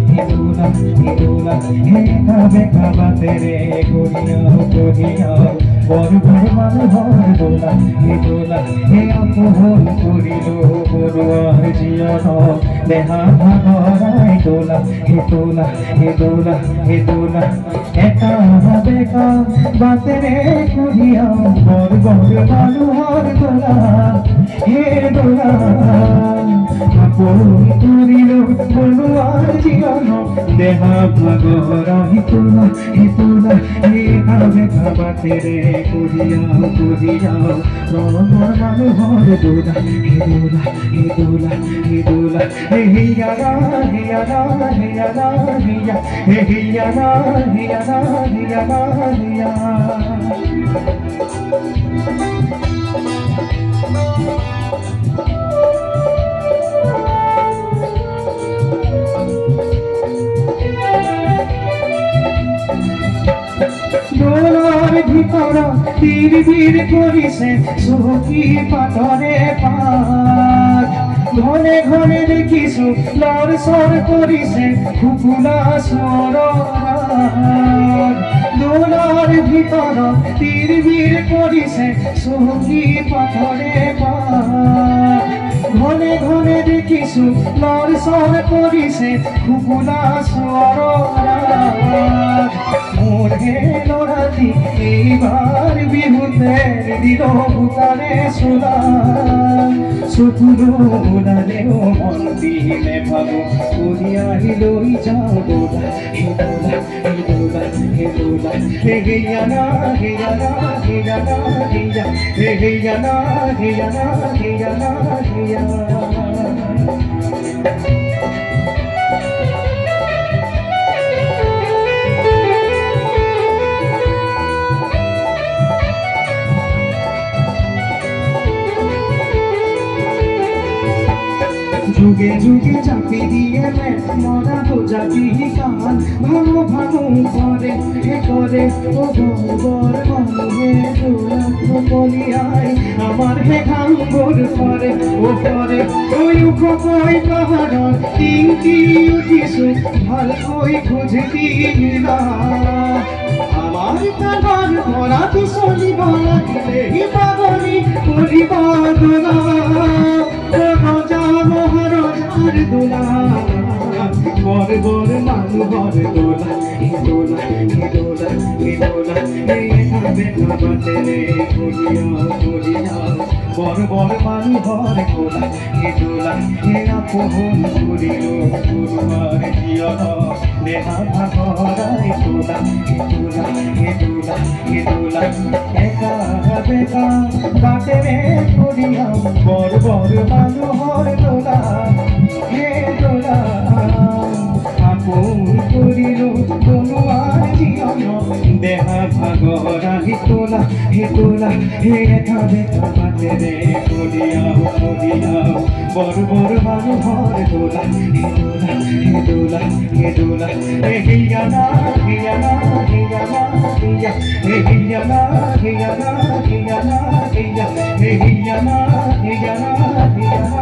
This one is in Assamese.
हिदोला हिदोला हे खाबे खाबा तेरे कोरियाओ कोरियाओ बर बर मानुहर दोला हिदोला हे अपहर करिलो बरुआर जीवन देहा भागराय दोला हिदोला हिदोला हिदोला एका बेका बातेरे कोरियाओ बर बर मानुहर दोला हे दोला আপন করিল বলুয়ার জীবন দেহা ভাগরা হিতোলা হিতোলা হে খাবে খাবা তেরে করিয়াও করিয়াও রমর মানুহর দোলা হিদোলা হিদোলা হিদোলা হে হিয়ারা হিয়ারা হিয়ারা হিয়া হে হিয়ারা হিয়ারা হিয়ারা হিয়া দোলার ভিতর তীর বীর করিছে সখী পাথরে পাত ঘনে ঘনে দেখিছো লর সর করিছে খুকুলা স্বর দোলার ভিতর তীর বীর করিছে সখী পাথরে পাত ঘনে ঘনে দেখিছো লর সর করিছে খুকুলা স্বর মোর গেল রাতি এইবার বিহুতের দিল ভুতারে সোলা শুকুলো উড়ালেও মন দিলে ভালো করিয়া হিলই যাও দোলা হিদোলা হিদোলা হিদোলা হে হিয়ানা হিয়ানা হিয়ানা হিয়া হে হিয়ানা হিয়ানা হিয়ানা হিয়া যুগে যুগে চাপি দিয়ে মরা বোঝাবি কান ভাঙো ভাঙো করে হে করে ও গঙ্গর মানুহে বলিয়ায় আমার হে ভাঙ্গর করে ও করে ওই কই পাহাড় তিনটি উঠিছো ভাল কই খুঁজতি না আমার কাবার ধরা পিছলি বলা দিলে পাগলি করিব দোলা দোলা বর বর মানুহর দোলা হিদোলা হিদোলা হিদোলা হে খাবে খাবা তেরে করিয়াও করিয়াও বর বর মানুহর দোলা হিদোলা হে আপহন করিল বরুয়ার জীবন দেহা ভাগরায় দোলা হিদোলা হিদোলা হিদোলা একা বেকা বাটেরে করিয়াও বর বর মানুহর দোলা হে দোলা আপন করিল বলুয়ার জীবন দেহা ভাগরা হিতোলা হিতোলা হে খাবে খাবা তেরে করিয়াও করিয়াও বর বর মানুহর দোলা হিদোলা হিদোলা হিদোলা হে হিয়ানা হিয়ানা হিয়ানা হিয়া হে হিয়ানা হিয়ানা হিয়ানা হিয়া হে হিয়ানা হিয়ানা হিয়ানা